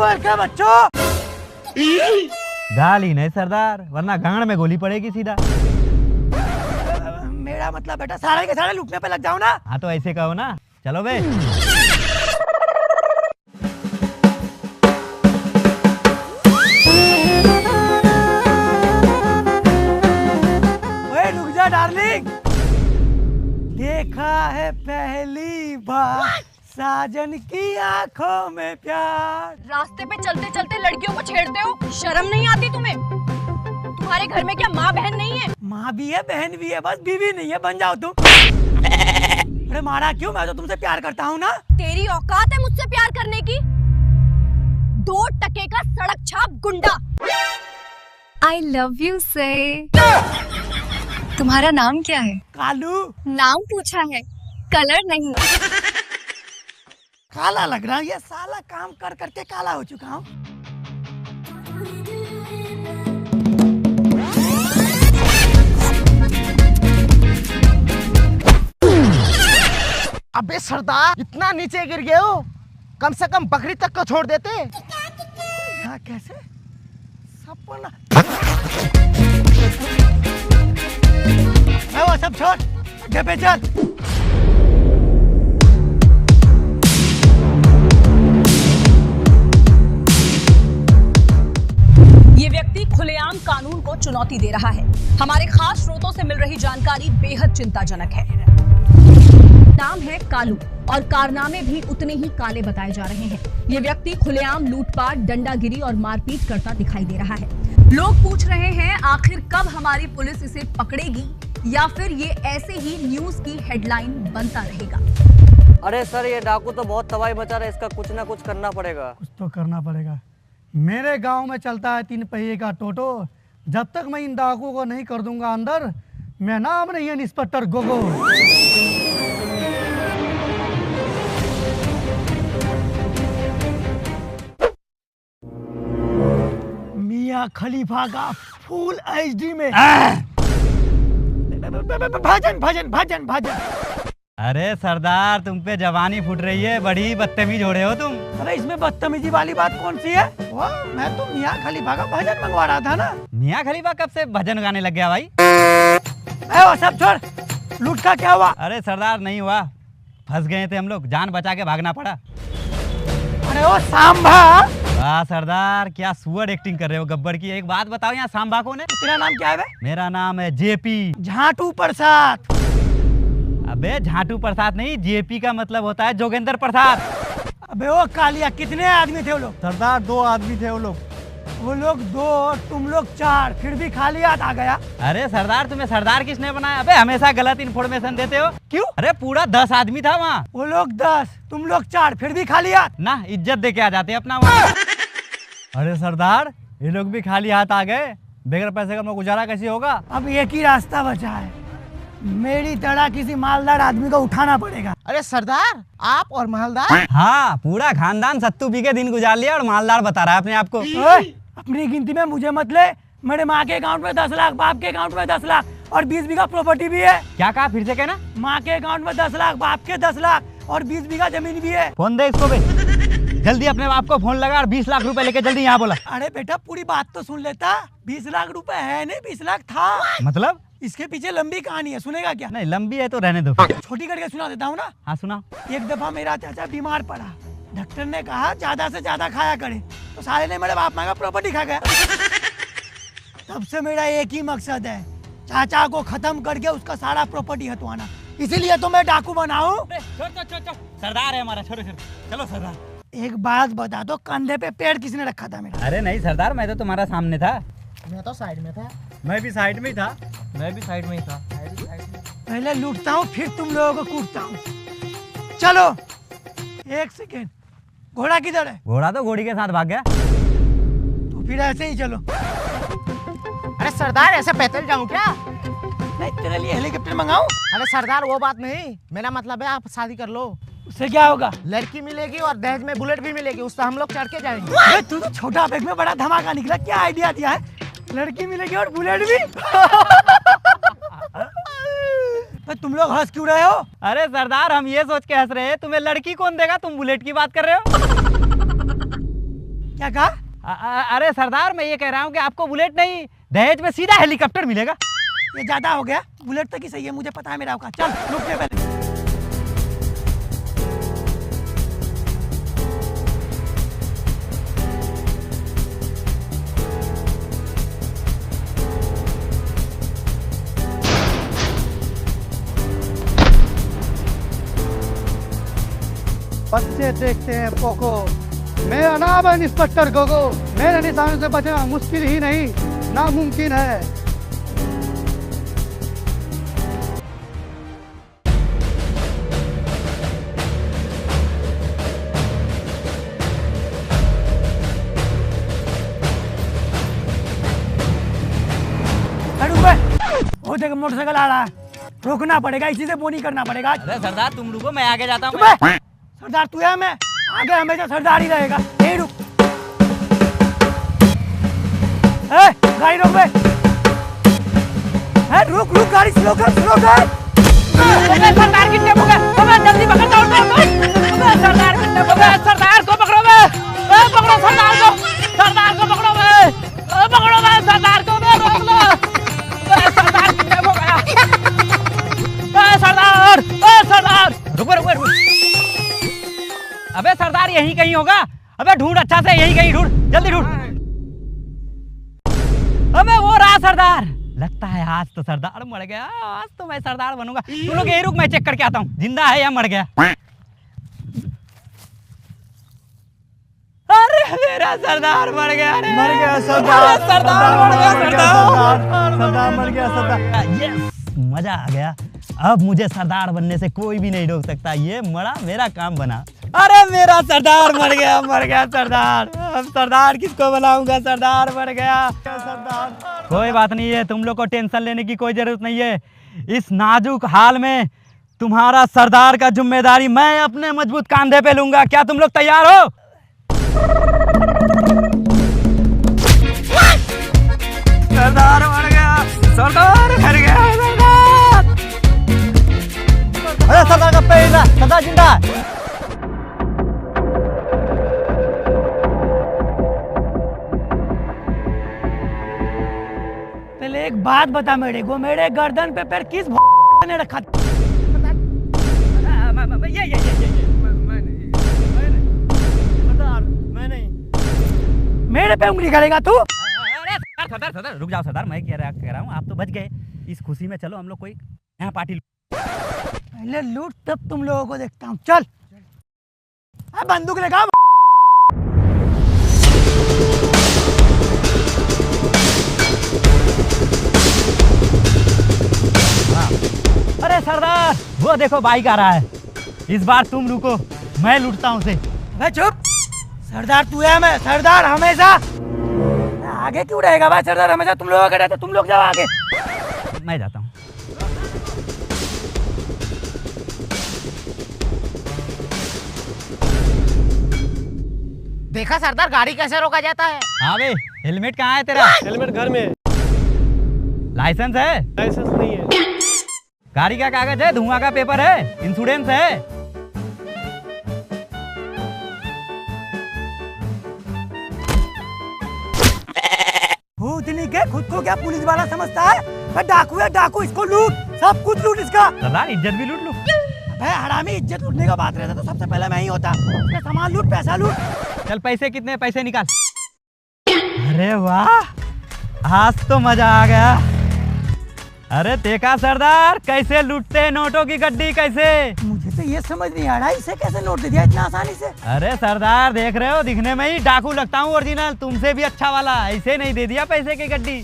सुअर के बच्चों। गाली नहीं सरदार, वरना गांड में गोली पड़ेगी सीधा। मेरा मतलब बेटा सारे के सारे लूटने पे लग जाओ ना। हाँ तो ऐसे कहो ना, चलो बे। ओए रुक जा डार्लिंग, देखा है पहली बार साजन की आंखों में प्यार। रास्ते पे चलते चलते लड़कियों को छेड़ते हो, शर्म नहीं आती तुम्हें? तुम्हारे घर में क्या माँ बहन नहीं है? माँ भी है बहन भी है, बस बीवी नहीं है, बन जाओ तुम। अरे मारा क्यों, मैं तो तुमसे प्यार करता हूँ ना। तेरी औकात है मुझसे प्यार करने की? 2 टके का सड़क छाप गुंडा। I love you से। तुम्हारा नाम क्या है? कालू। नाम पूछा है, कलर नहीं। काला लग रहा है, ये साला काम कर करके काला हो चुका हूँ। अबे सरदार, इतना नीचे गिर गए हो, कम से कम बकरी तक को छोड़ देते। यहाँ कैसे सपना। वो सब छोड़, आगे पे चल। ये व्यक्ति खुलेआम कानून को चुनौती दे रहा है। हमारे खास स्रोतों से मिल रही जानकारी बेहद चिंताजनक है। नाम है कालू और कारनामे भी उतने ही काले बताए जा रहे हैं। ये व्यक्ति खुलेआम लूटपाट, डंडागिरी और मारपीट करता दिखाई दे रहा है। लोग पूछ रहे हैं आखिर कब हमारी पुलिस इसे पकड़ेगी, या फिर ये ऐसे ही न्यूज की हेडलाइन बनता रहेगा। अरे सर, ये डाकू तो बहुत तबाही मचा रहा है, इसका कुछ ना कुछ करना पड़ेगा। कुछ तो करना पड़ेगा। मेरे गांव में चलता है 3 पहिए का टोटो। जब तक मैं इन डाकू को नहीं कर दूंगा अंदर, मैं नाम नहीं है इंस्पेक्टर गोगो। मियां खलीफा का फुल HD में भजन भजन भजन भजन। अरे सरदार, तुम पे जवानी फूट रही है, बड़ी बदतमीज हो रहे हो तुम। अरे इसमें बदतमीजी वाली बात कौन सी है? मैं तो मियां खलीफा का भजन मंगवा रहा था ना। मियां खलीफा कब से भजन गाने लग गया भाई? वो सब छोड़, लूट का क्या हुआ? अरे सरदार नहीं हुआ, फंस गए थे हम लोग, जान बचा के भागना पड़ा। अरे ओ सांभा। वाह सरदार, क्या सुअर एक्टिंग कर रहे हो गब्बर की। एक बात बताओ, यहाँ सांभा कौन है? तेरा नाम क्या है बे? मेरा नाम है JP। झाटू प्रसाद। अबे झाटू प्रसाद नहीं, JP का मतलब होता है जोगेंद्र प्रसाद। अबे ओ कालिया, कितने आदमी थे वो लोग? सरदार 2 आदमी थे वो लोग। वो लोग 2, तुम लोग 4, फिर भी खाली हाथ आ गया। अरे सरदार, तुम्हें सरदार किसने बनाया? अबे हमेशा गलत इन्फॉर्मेशन देते हो। क्यों? अरे पूरा 10 आदमी था वहाँ। वो लोग 10, तुम लोग 4, फिर भी खाली हाथ। ना इज्जत दे के आ जाते अपना वहाँ। अरे सरदार, ये लोग भी खाली हाथ आ गए, बगैर पैसे का गुजारा कैसे होगा? अब एक ही रास्ता बचा है, मेरी तरह किसी मालदार आदमी को उठाना पड़ेगा। अरे सरदार, आप और मालदार? हाँ, पूरा खानदान सत्तू पी के दिन गुजार लिया और मालदार बता रहा है अपने आप को। अपनी गिनती में मुझे मत ले। मेरे माँ के अकाउंट में 10 लाख, बाप के अकाउंट में 10 लाख और 20 बीघा प्रॉपर्टी भी है। क्या कहा, फिर से कहना? माँ के अकाउंट में 10 लाख, बाप के 10 लाख और 20 बीघा जमीन भी है। फोन दे इसको बे, जल्दी अपने बाप को फोन लगा और 20 लाख रुपए लेके जल्दी यहाँ बोला। अरे बेटा पूरी बात तो सुन लेता। 20 लाख रुपए है नहीं, 20 लाख था। मतलब? इसके पीछे लंबी कहानी है, सुनेगा क्या? नहीं, लंबी है तो रहने दो। छोटी करके सुना देता हूँ ना। हाँ सुना। एक दफा मेरा चाचा बीमार पड़ा, डॉक्टर ने कहा ज्यादा से ज्यादा खाया करे, तो साले ने मेरे बाप माँ का प्रॉपर्टी खा गया। तब से मेरा एक ही मकसद है, चाचा को खत्म करके उसका सारा प्रॉपर्टी हटवाना। इसीलिए तो मैं डाकू बनाऊं। सरदार है हमारा, छोड़ो चलो सरदार। एक बात बता दो, कंधे पे पेड़ किसने रखा था मेरा? अरे नहीं सरदार, मैं तो तुम्हारा सामने था। मैं तो साइड में था। मैं भी साइड में ही था। मैं भी साइड में ही था। पहले लूटता हूँ, फिर तुम लोगों को कूटता हूँ। चलो 1 सेकेंड, घोड़ा किधर है? घोड़ा तो घोड़ी के साथ भाग गया। तो फिर ऐसे ही चलो। अरे सरदार, ऐसे पैदल जाऊं क्या? नहीं, तेरे लिए हेलीकॉप्टर मंगाऊं? अरे सरदार, वो बात नहीं, मेरा मतलब है आप शादी कर लो, उससे क्या होगा? लड़की मिलेगी और दहेज में बुलेट भी मिलेगी, उससे हम लोग चढ़ के जाएंगे। अरे तू तो छोटा बैग में बड़ा धमाका निकला, क्या आइडिया दिया है? लड़की मिलेगी और बुलेट भी। तो तुम लोग हंस क्यों रहे हो? अरे सरदार, हम ये सोच के हंस रहे हैं तुम्हें लड़की कौन देगा, तुम बुलेट की बात कर रहे हो। क्या कहा? अरे सरदार, मैं ये कह रहा हूँ कि आपको बुलेट नहीं, दहेज में सीधा हेलीकॉप्टर मिलेगा। ये ज्यादा हो गया। बुलेट तक ही सही है, मुझे पता है मेरा औकात। चल रुक ले पहले। बच्चे देखते हैं पोको, मेरा नाम है इंस्पेक्टर गोगो। मेरे निशान से बचना मुश्किल ही नहीं, नामुमकिन है। वो देख मोटरसाइकिल आ रहा है, रोकना पड़ेगा, इसी से बोनी करना पड़ेगा। अरे सरदार तुम रुको, मैं आगे जाता हूँ। सरदार तू है, मैं आगे हमेशा सरदार ही रहेगा। यही रुक। गाड़ी रोक बे। रुक रुक, गाड़ी स्लो कर, स्लो कर। सरदार किडनैप हो गया, जल्दी पकड़, दौड़ दौड़ दौड़। सरदार किडनैप हो गया, सरदार को पकड़ो बे, पकड़ो सरदार को, सरदार को पकड़ो बे, पकड़ो बे, सरदार को बे, रोक लो। सरदार किडनैप हो गया। सरदार, सरदार रुको रुको रुको। अबे सरदार यहीं कहीं होगा। अबे ढूंढ अच्छा से, यहीं कहीं ढूंढ, जल्दी ढूंढ। अबे वो रहा सरदार। लगता है आज तो सरदार मर गया, आज तो मैं सरदार बनूंगा। तुम लोग यही रुक, मैं चेक करके आता हूँ जिंदा है या मर गया। अरे मेरा सरदार मर गया, मर गया सरदार, सरदार मर गया, सरदार मर गया, सरदार। यस, मजा आ गया। अब मुझे सरदार बनने से कोई भी नहीं रोक सकता। ये मरा, मेरा काम बना। अरे मेरा सरदार मर गया सरदार। अब सरदार किसको बनाऊंगा? सरदार मर गया सरदार। कोई बात नहीं है, तुम लोग को टेंशन लेने की कोई जरूरत नहीं है। इस नाजुक हाल में तुम्हारा सरदार का जिम्मेदारी मैं अपने मजबूत कंधे पे लूंगा। क्या तुम लोग तैयार हो? सरदार मर गया, सरदार मर गया, सरदार। अरे सरदार का पैर, सरदार जिंदा है। पहले एक बात बता मेरे को, मेरे गर्दन पे पैर किस ने रखा? मैं नहीं। मेरे पे उंगली करेगा तू? सरदार रुक जाओ सरदार, मैं कह रहा हूँ आप तो बच गए। इस खुशी में चलो हम लोग कोई यहाँ पार्टी। पहले लूट तब तुम लोगों को देखता हूँ। चल बंदूक लेगा। अरे सरदार वो देखो बाइक आ रहा है। इस बार तुम रुको, मैं लूटता हूँ उसे। भाई चुप। सरदार तू है, मैं सरदार हमेशा। आगे क्यों रहेगा भाई सरदार हमेशा? तुम लोग आगे रहते, तुम लोग जाओ आगे। मैं जाता हूँ। देखा सरदार, गाड़ी कैसे रोका जाता है? हाँ बे, हेलमेट कहाँ है तेरा? हेलमेट घर में। लाइसेंस है? लाइसेंस नहीं है। गाड़ी का कागज है? धुआं का पेपर है? इंश्योरेंस है? के खुद को क्या पुलिस वाला समझता है? डाकू है डाकू, इसको लूट, सब कुछ लूट इसका। सरदार इज्जत भी लूट लूं। हरामी, इज्जत लूटने का बात रहता तो सबसे पहले मैं ही होता। उसका सामान लूट, पैसा लूट। चल पैसे कितने? पैसे निकाल। अरे वाह, आज तो मजा आ गया। अरे देखा सरदार कैसे लूटते हैं नोटों की गड्डी कैसे? मुझे तो ये समझ नहीं आ रहा इसे कैसे नोट दे दिया इतना आसानी से। अरे सरदार देख रहे हो, दिखने में ही डाकू लगता हूँ ओरिजिनल, तुमसे भी अच्छा वाला। ऐसे नहीं दे दिया पैसे की गड्डी।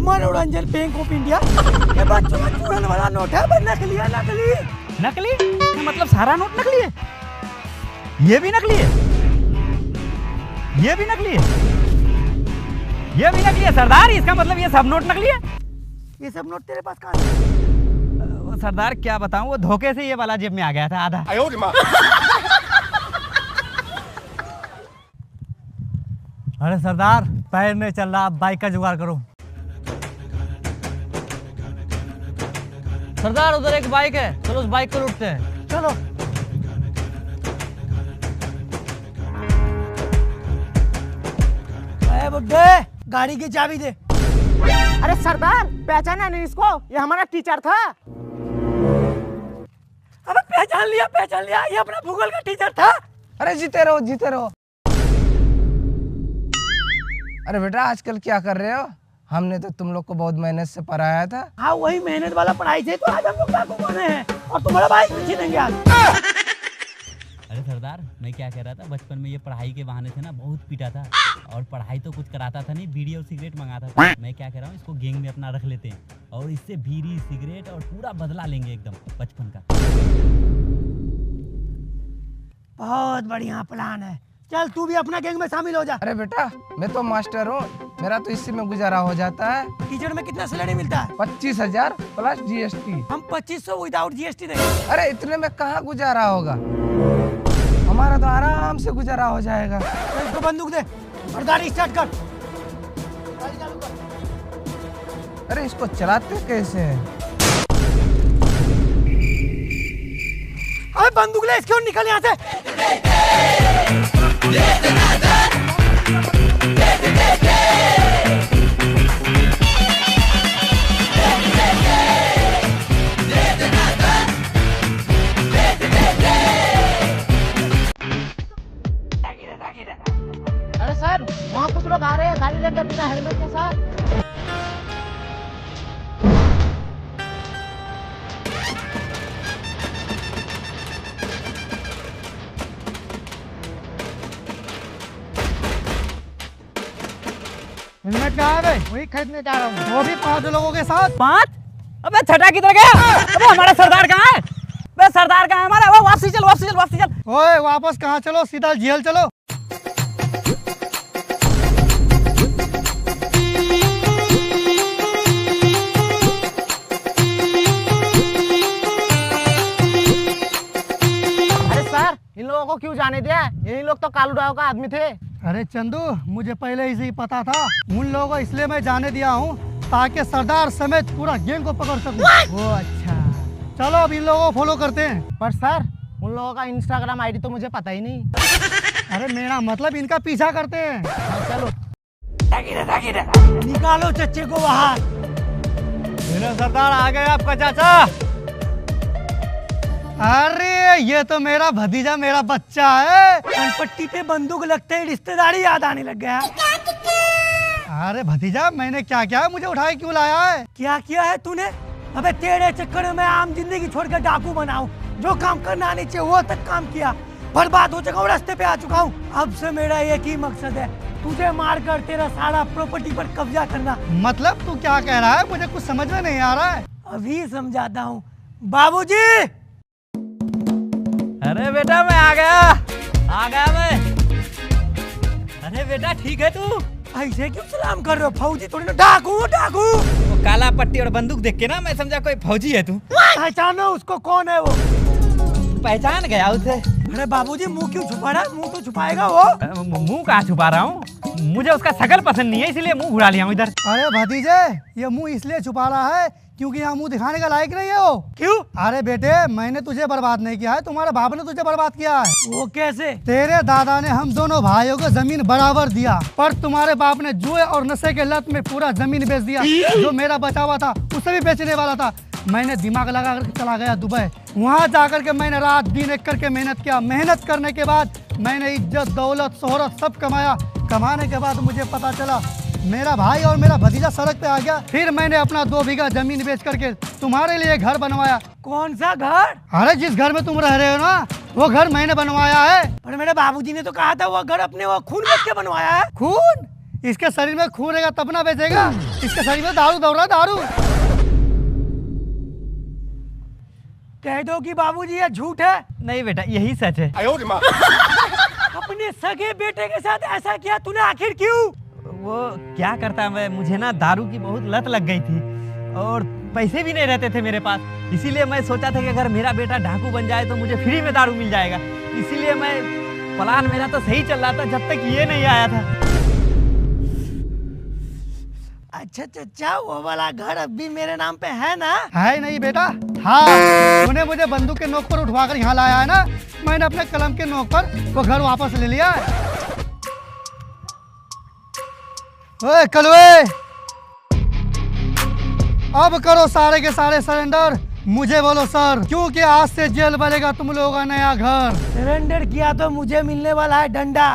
मनोरंजन बैंक ऑफ इंडिया, ये बच्चों में चूरन वाला नोट है। नकली है, नकली। नकली? मतलब सारा नोट नकली है? ये भी नकली है? ये भी नकली है? ये भी नकली है सरदार? इसका मतलब ये सब नोट नकली है? ये सब नोट तेरे पास कहाँ है? वो सरदार क्या बताऊं, वो धोखे से ये वाला जेब में आ गया था आधा। अरे सरदार पैर नहीं चल रहा, आप बाइक का जुगाड़ करो। सरदार उधर एक बाइक है, चलो उस बाइक को लूटते हैं। चलो। बुड्ढे, गाड़ी की चाबी दे। अरे सरदार, पहचाना नहीं इसको? ये हमारा टीचर था। अबे पहचान लिया, ये अपना भूगोल का टीचर था। अरे जीते रहो, जीते रहो। अरे बेटा, आजकल क्या कर रहे हो? हमने तो तुम लोग को बहुत मेहनत से पढ़ाया था। हाँ, वही मेहनत वाला पढ़ाई से तो आज हम लोग डाकू बने हैं और तुम्हारा भाई पीछे नहीं गया। अरे सरदार, मैं क्या कह रहा था, बचपन में ये पढ़ाई के बहाने से ना बहुत पीटा था, और पढ़ाई तो कुछ कराता था नहीं, बीड़ी और सिगरेट मंगाता था। मैं क्या कह रहा हूँ, इसको गैंग में अपना रख लेते हैं और इससे बीड़ी सिगरेट और पूरा बदला लेंगे एकदम बचपन का। बहुत बढ़िया प्लान है, चल तू भी अपना गैंग में शामिल हो जा। अरे बेटा, मैं तो मास्टर हूँ, मेरा तो इसी में गुजारा हो जाता है। टीचर में कितना सैलरी मिलता है? 25,000 प्लस GST। हम 2500 विदाउट GST देंगे। अरे इतने में कहाँ गुजारा होगा, हमारा तो आराम से गुजारा हो जाएगा। तो इसको बंदूक दे और गाड़ी स्टार्ट कर। गाड़ी चालू कर। अरे इसको चलाते कैसे हैं? अरे बंदूक ले इसके और निकल यहाँ से। अरे सर, वहाँ कुछ लोग आ रहे हैं गाड़ी लेकर बिना हेलमेट के साथ। हेलमेट कहाँ है भाई? वही खरीदने जा रहा हूँ, वो भी 5 लोगों के साथ। 5? अबे छठा किधर गया? अबे हमारा सरदार कहाँ है? अबे सरदार कहाँ है हमारा? वो वापसी चल। ओए वापस कहाँ चलो, सीधा जेल चलो। अरे सर, इन लोगों को क्यों जाने दिया? यही लोग तो कालू राव का आदमी थे। अरे चंदू, मुझे पहले ही से ही पता था। उन लोगों को इसलिए मैं जाने दिया हूँ ताकि सरदार समेत पूरा गैंग को पकड़ सकूं। वो अच्छा। चलो अब इन लोगों को फॉलो करते हैं। पर सर, उन लोगों का इंस्टाग्राम आईडी तो मुझे पता ही नहीं। अरे मेरा मतलब इनका पीछा करते हैं। चलो। निकालो चच्चे को बाहर। मेरा सरदार आ गया आपका चाचा। अरे ये तो मेरा भतीजा, मेरा बच्चा है। कनपट्टी पे बंदूक लगते ही रिश्तेदारी याद आने लग गया। अरे भतीजा, मैंने क्या किया है? मुझे उठाए क्यों लाया है? क्या किया है तूने? अबे तेरे चक्कर में मैं आम जिंदगी छोड़कर डाकू बनाऊं। जो काम करना नहीं चाहिए वो तक काम किया, बर्बाद हो चुका हूँ, रास्ते पे आ चुका हूँ। अब से मेरा एक ही मकसद है, तुझे मारकर तेरा सारा प्रॉपर्टी पर कब्जा करना। मतलब तू क्या कह रहा है? मुझे कुछ समझ में नहीं आ रहा है। अभी समझाता हूँ। बाबूजी, अरे बेटा मैं आ गया मैं। अरे बेटा ठीक है तू? ऐसे क्यों सलाम कर रहे हो? फौजी थोड़ी ना, डाकू। वो काला पट्टी और बंदूक देख के ना मैं समझा कोई फौजी है तू। पहचानो उसको, कौन है वो? पहचान गया उसे। अरे बाबूजी, मुंह क्यों छुपा रहा है? मुंह तो छुपाएगा वो। मुंह कहाँ छुपा रहा हूँ? मुझे उसका शकल पसंद नहीं है, इसीलिए मुंह घुरा लिया हूँ इधर। अरे भतीजे, ये मुंह इसलिए छुपा रहा है क्योंकि यहाँ मुंह दिखाने का लायक नहीं है वो। क्यों? अरे बेटे, मैंने तुझे बर्बाद नहीं किया है, तुम्हारे बाप ने तुझे बर्बाद किया है। वो कैसे? तेरे दादा ने हम दोनों भाइयों को जमीन बराबर दिया, पर तुम्हारे बाप ने जुए और नशे के लत में पूरा जमीन बेच दिया। जो मेरा बचा हुआ था उसे भी बेचने वाला था। मैंने दिमाग लगा कर चला गया दुबई। वहाँ जाकर के मैंने रात दिन एक करके मेहनत किया। मेहनत करने के बाद मैंने इज्जत, दौलत, शोहरत सब कमाया। कमाने के बाद मुझे पता चला मेरा भाई और मेरा भतीजा सड़क पे आ गया। फिर मैंने अपना 2 बीघा जमीन बेच करके तुम्हारे लिए घर बनवाया। कौन सा घर? अरे जिस घर में तुम रह रहे हो ना, वो घर मैंने बनवाया है। पर मेरे बाबूजी ने तो कहा था वो घर अपने वो खून बेच के बनवाया है। खून? इसके शरीर में खून रहेगा तब ना बेचेगा। इसके शरीर में दारू दौड़ रहा है, दारू। कह दो कि बाबूजी ये झूठ है। नहीं बेटा, यही सच है। अपने सगे बेटे के साथ ऐसा किया तूने, आखिर क्यों? वो क्या करता मैं, मुझे ना दारू की बहुत लत लग गई थी और पैसे भी नहीं रहते थे मेरे पास। इसीलिए मैं सोचा था कि अगर मेरा बेटा डाकू बन जाए तो मुझे फ्री में दारू मिल जाएगा। इसीलिए मैं, प्लान मेरा तो सही चल रहा था जब तक ये नहीं आया था। अच्छा चचा, वो वाला घर अब भी मेरे नाम पे है ना? है नहीं बेटा, हाँ। तूने मुझे बंदूक के नोक पर उठवाकर यहाँ लाया है ना, मैंने अपने कलम के नोक पर वो घर वापस ले लिया है। ओए कलवे, अब करो सारे के सारे सरेंडर, मुझे बोलो सर, क्योंकि आज से जेल बनेगा तुम लोगों का नया घर। सरेंडर किया तो मुझे मिलने वाला है डंडा,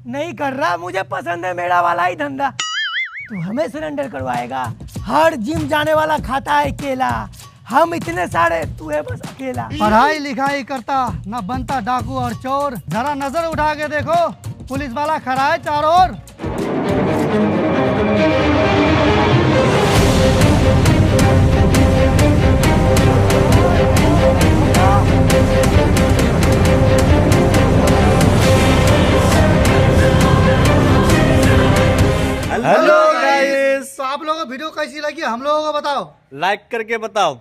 नहीं कर रहा, मुझे पसंद है मेरा वाला ही धंधा। तू हमें सरेंडर करवाएगा? हर जिम जाने वाला खाता है केला, हम इतने सारे, तू है बस अकेला। पढ़ाई लिखाई करता न बनता डाकू और चोर, जरा नजर उठा के देखो, पुलिस वाला खड़ा है चारों ओर। हेलो गाइस, तो आप लोगों को वीडियो कैसी लगी हम लोगों को बताओ, लाइक करके बताओ,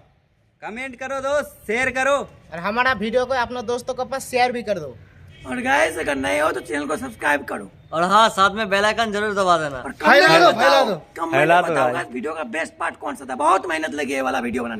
कमेंट करो दोस्त, शेयर करो, और हमारा वीडियो को अपने दोस्तों के पास शेयर भी कर दो। और गाइस अगर नए हो तो चैनल को सब्सक्राइब करो और हाँ, साथ में बेल आइकन जरूर दबा देना। और फैला दो, फैला दो। कमेंट में बताओ गाइस वीडियो का बेस्ट पार्ट कौन सा था। बहुत मेहनत लगी है ये वाला वीडियो बनाने में।